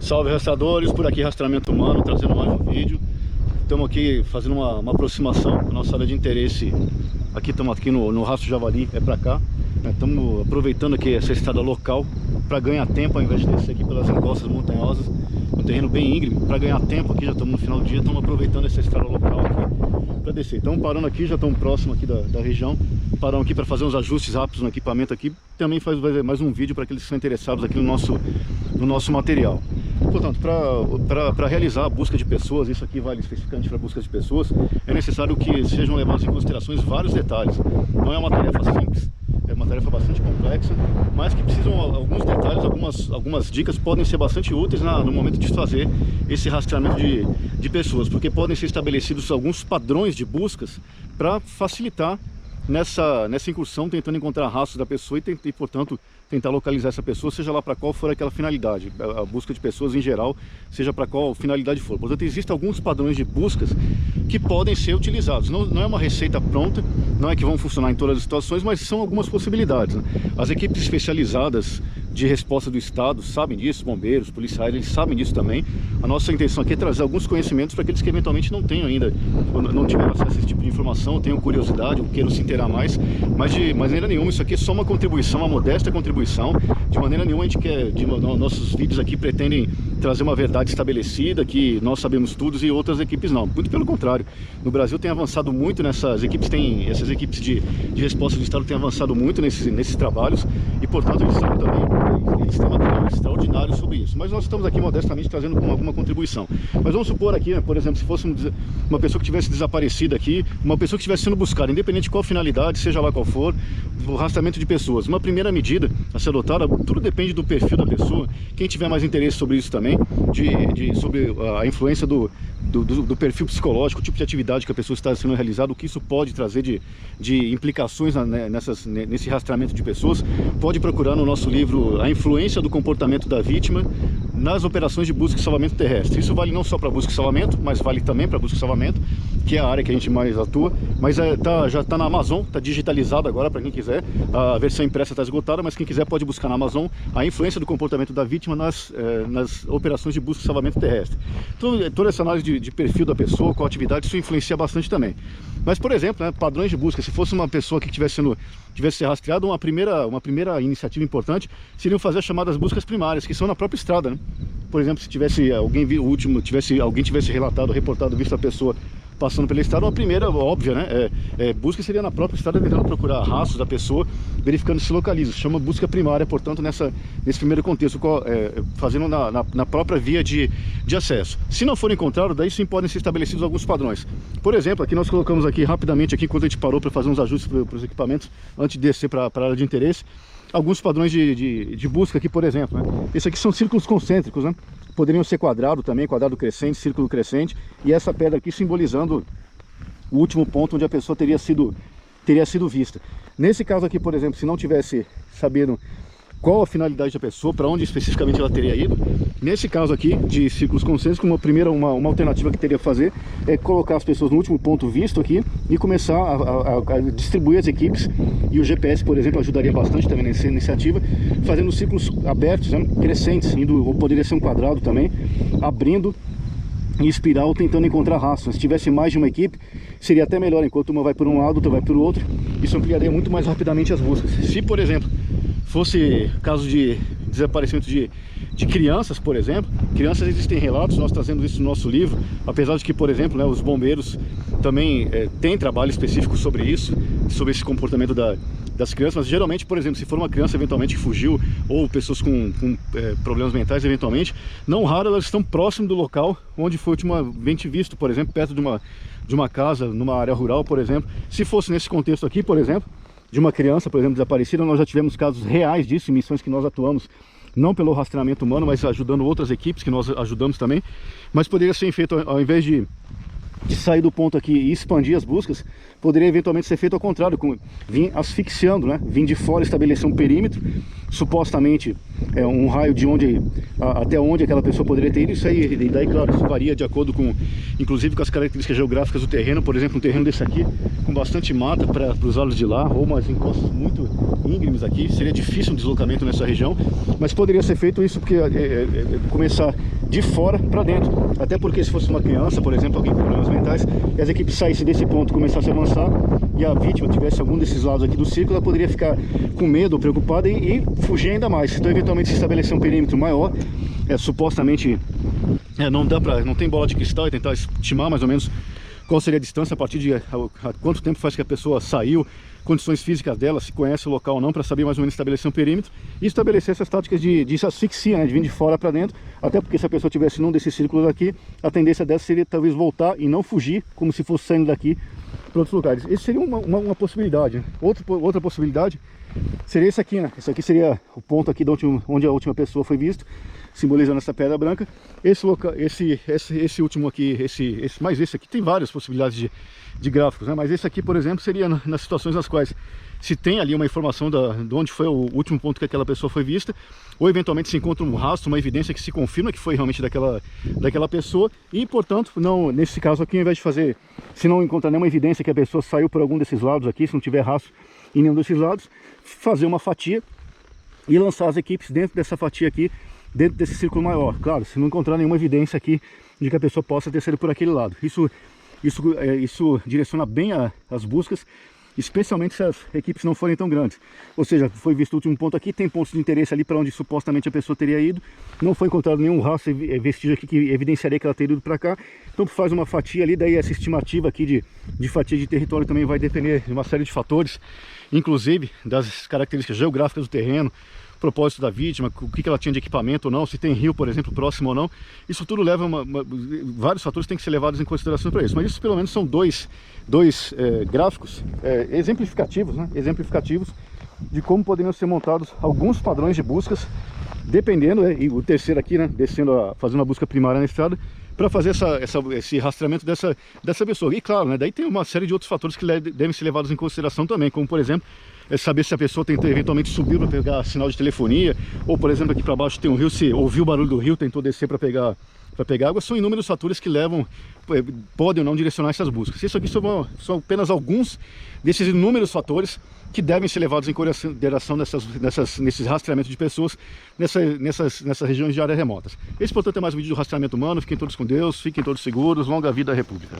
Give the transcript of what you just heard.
Salve rastreadores, por aqui Rastreamento Humano, trazendo mais um vídeo. Estamos aqui fazendo uma aproximação com a nossa área de interesse. Estamos aqui no Rastro Javali, é pra cá. Estamos aproveitando aqui essa estrada local para ganhar tempo, ao invés de descer aqui pelas encostas montanhosas, um terreno bem íngreme. Para ganhar tempo aqui, já estamos no final do dia, estamos aproveitando essa estrada local aqui para descer. Estamos parando aqui, já estamos próximo aqui da região. Paramos aqui para fazer uns ajustes rápidos no equipamento aqui. Também vai fazer mais um vídeo para aqueles que estão interessados aqui no nosso material. Portanto, para realizar a busca de pessoas, isso aqui vale especificamente para a busca de pessoas, é necessário que sejam levados em considerações vários detalhes. Não é uma tarefa simples, é uma tarefa bastante complexa, mas que precisam alguns detalhes, algumas dicas podem ser bastante úteis no momento de fazer esse rastreamento de pessoas, porque podem ser estabelecidos alguns padrões de buscas para facilitar nessa incursão, tentando encontrar rastros da pessoa e portanto, tentar localizar essa pessoa, seja lá para qual for aquela finalidade, a busca de pessoas em geral, seja para qual finalidade for. Portanto, existem alguns padrões de buscas que podem ser utilizados. Não é uma receita pronta, não é que vão funcionar em todas as situações, mas são algumas possibilidades, né? As equipes especializadas de resposta do Estado sabem disso, bombeiros, policiais, eles sabem disso também. A nossa intenção aqui é trazer alguns conhecimentos para aqueles que eventualmente não tenham ainda, não tiveram acesso a esse tipo de informação, tenham curiosidade, ou queiram se inteirar mais, mas de maneira nenhuma, isso aqui é só uma contribuição, uma modesta contribuição. De maneira nenhuma a gente quer, nossos vídeos aqui pretendem trazer uma verdade estabelecida, que nós sabemos tudo e outras equipes não. Muito pelo contrário, no Brasil tem avançado muito essas equipes de resposta do Estado têm avançado muito nesses trabalhos e, portanto, eles têm material extraordinário sobre isso. Mas nós estamos aqui modestamente trazendo alguma contribuição. Mas vamos supor aqui, né, por exemplo, se fosse uma pessoa que tivesse desaparecido aqui, uma pessoa que estivesse sendo buscada, independente de qual finalidade, seja lá qual for, o rastreamento de pessoas. Uma primeira medida a ser adotada, tudo depende do perfil da pessoa. Quem tiver mais interesse sobre isso também, sobre a influência do perfil psicológico, o tipo de atividade que a pessoa está sendo realizada, o que isso pode trazer de implicações nesse rastreamento de pessoas, pode procurar no nosso livro A Influência do Comportamento da Vítima nas operações de busca e salvamento terrestre. Isso vale não só para busca e salvamento, mas vale também para busca e salvamento, que é a área que a gente mais atua, mas já está na Amazon, está digitalizado agora para quem quiser. A versão impressa está esgotada, mas quem quiser pode buscar na Amazon A Influência do Comportamento da Vítima nas operações de busca e salvamento terrestre. Então, toda essa análise de perfil da pessoa, qual atividade, isso influencia bastante também. Mas, por exemplo, né, padrões de busca, se fosse uma pessoa que tivesse ser rastreada, uma primeira iniciativa importante seria fazer as chamadas buscas primárias, que são na própria estrada, né? Por exemplo, se tivesse alguém tivesse relatado, reportado, visto a pessoa passando pela estrada, uma primeira óbvia, né, busca seria na própria estrada, tentando procurar rastros da pessoa, verificando se localiza. Chama busca primária, portanto, nesse primeiro contexto, fazendo na própria via de acesso. Se não for encontrado, daí sim podem ser estabelecidos alguns padrões. Por exemplo, aqui nós colocamos aqui rapidamente, aqui, enquanto a gente parou para fazer uns ajustes para os equipamentos, antes de descer para a área de interesse, alguns padrões de busca aqui, por exemplo, né? Esses aqui são círculos concêntricos, né? Poderiam ser quadrado também, quadrado crescente, círculo crescente, e essa pedra aqui simbolizando o último ponto onde a pessoa teria sido vista. Nesse caso aqui, por exemplo, se não tivesse sabendo qual a finalidade da pessoa, para onde especificamente ela teria ido, nesse caso aqui de círculos concêntricos, uma alternativa que teria que fazer é colocar as pessoas no último ponto visto aqui e começar a distribuir as equipes, e o GPS, por exemplo, ajudaria bastante também nessa iniciativa, fazendo círculos abertos, né, crescentes, ou poderia ser um quadrado também, abrindo em espiral, tentando encontrar rastros. Se tivesse mais de uma equipe, seria até melhor, enquanto uma vai por um lado, outra vai por outro, isso ampliaria muito mais rapidamente as buscas. Se, por exemplo, fosse caso de desaparecimento de crianças, por exemplo, crianças, existem relatos, nós trazemos isso no nosso livro, apesar de que, por exemplo, né, os bombeiros também têm trabalho específico sobre isso, sobre esse comportamento das crianças, mas geralmente, por exemplo, se for uma criança eventualmente que fugiu, ou pessoas com problemas mentais eventualmente, não raro elas estão próximo do local onde foi ultimamente visto, por exemplo, perto de uma casa, numa área rural, por exemplo. Se fosse nesse contexto aqui, por exemplo, de uma criança, por exemplo, desaparecida, nós já tivemos casos reais disso, em missões que nós atuamos, não pelo rastreamento humano, mas ajudando outras equipes que nós ajudamos também. Mas poderia ser feito, ao invés de sair do ponto aqui e expandir as buscas, poderia eventualmente ser feito ao contrário, vir asfixiando, né? Vir de fora, estabelecer um perímetro, supostamente um raio de até onde aquela pessoa poderia ter ido. Isso aí, e daí, claro, isso varia de acordo inclusive com as características geográficas do terreno. Por exemplo, um terreno desse aqui, com bastante mata para os olhos de lá, ou umas encostas muito íngremes aqui, seria difícil um deslocamento nessa região, mas poderia ser feito isso, porque começar de fora para dentro. Até porque se fosse uma criança, por exemplo, alguém com problemas mentais, e as equipes saíssem desse ponto e começassem a avançar, e a vítima tivesse algum desses lados aqui do círculo, ela poderia ficar com medo ou preocupada e fugir ainda mais. Então, eventualmente, se estabelecer um perímetro maior, supostamente não tem bola de cristal, e tentar estimar mais ou menos qual seria a distância, a partir de quanto tempo faz que a pessoa saiu, condições físicas dela, se conhece o local ou não, para saber mais ou menos estabelecer um perímetro e estabelecer essas táticas de asfixia, né, de vir de fora para dentro. Até porque se a pessoa estivesse num desses círculos aqui, a tendência dessa seria talvez voltar e não fugir, como se fosse saindo daqui para outros lugares. Isso seria uma possibilidade, né? Outra possibilidade seria esse aqui, né? Esse aqui seria o ponto aqui onde a última pessoa foi vista, simbolizando essa pedra branca. Esse local, esse último aqui, mais esse aqui, tem várias possibilidades de gráficos, né? Mas esse aqui, por exemplo, seria nas situações nas quais se tem ali uma informação de onde foi o último ponto que aquela pessoa foi vista, ou eventualmente se encontra um rastro, uma evidência que se confirma que foi realmente daquela pessoa, e portanto, não, nesse caso aqui, ao invés de fazer, se não encontrar nenhuma evidência que a pessoa saiu por algum desses lados aqui, se não tiver rastro em nenhum desses lados, fazer uma fatia e lançar as equipes dentro dessa fatia aqui, dentro desse círculo maior. Claro, se não encontrar nenhuma evidência aqui de que a pessoa possa ter saído por aquele lado. Isso direciona bem as buscas, especialmente se as equipes não forem tão grandes. Ou seja, foi visto o último ponto aqui, tem pontos de interesse ali para onde supostamente a pessoa teria ido, não foi encontrado nenhum rastro, vestígio aqui que evidenciaria que ela teria ido para cá, então faz uma fatia ali, daí essa estimativa aqui de fatia de território também vai depender de uma série de fatores, inclusive das características geográficas do terreno, propósito da vítima, o que ela tinha de equipamento ou não, se tem rio, por exemplo, próximo ou não. Isso tudo leva vários fatores têm que ser levados em consideração para isso. Mas isso pelo menos são dois gráficos exemplificativos, né? Exemplificativos de como poderiam ser montados alguns padrões de buscas, dependendo, e o terceiro aqui, né, fazendo a busca primária na estrada, para fazer esse rastreamento dessa pessoa. E claro, né, daí tem uma série de outros fatores que devem ser levados em consideração também, como por exemplo, saber se a pessoa tentou eventualmente subir para pegar sinal de telefonia, ou por exemplo aqui para baixo tem um rio, se ouviu o barulho do rio, tentou descer para pegar água. São inúmeros fatores que podem ou não direcionar essas buscas. Isso aqui são apenas alguns desses inúmeros fatores que devem ser levados em consideração nesses rastreamentos de pessoas nessas regiões de áreas remotas. Esse, portanto, é mais um vídeo do rastreamento humano. Fiquem todos com Deus, fiquem todos seguros, longa vida à República.